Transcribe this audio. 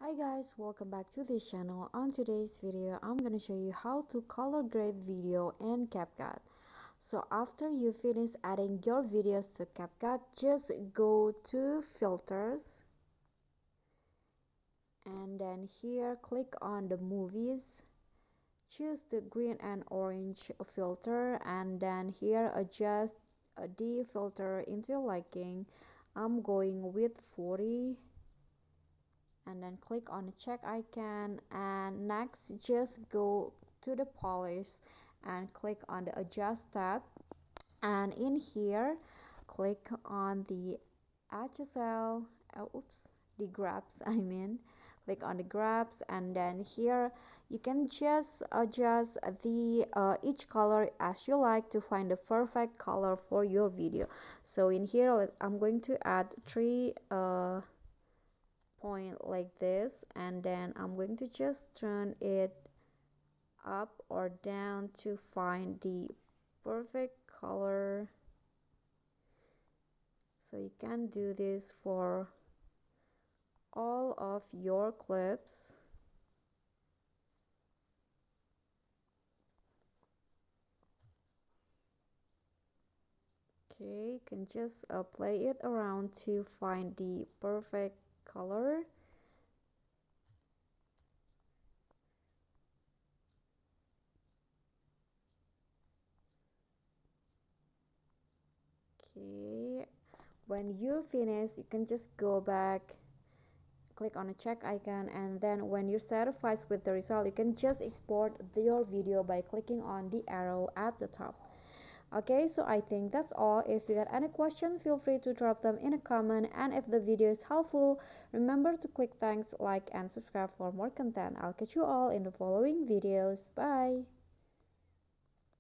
Hi guys, welcome back to this channel. On today's video, I'm gonna show you how to color grade video in CapCut. So after you finish adding your videos to CapCut, just go to filters and then here click on the movies. Choose the green and orange filter and then here adjust the filter into your liking. I'm going with 40 and then click on the check icon, and next just go to the polish and click on the adjust tab, and in here click on the HSL the grabs click on the grabs, and then here you can just adjust the each color as you like to find the perfect color for your video. So in here I'm going to add three point like this, and then I'm going to just turn it up or down to find the perfect color. So you can do this for all of your clips. Okay, you can just play it around to find the perfect color. Okay, when you finish, you can just go back, click on a check icon, and then when you're satisfied with the result, you can just export your video by clicking on the arrow at the top. Okay, so I think that's all. If you got any questions, feel free to drop them in a comment, and if the video is helpful, remember to click thanks, like, and subscribe for more content. I'll catch you all in the following videos. Bye.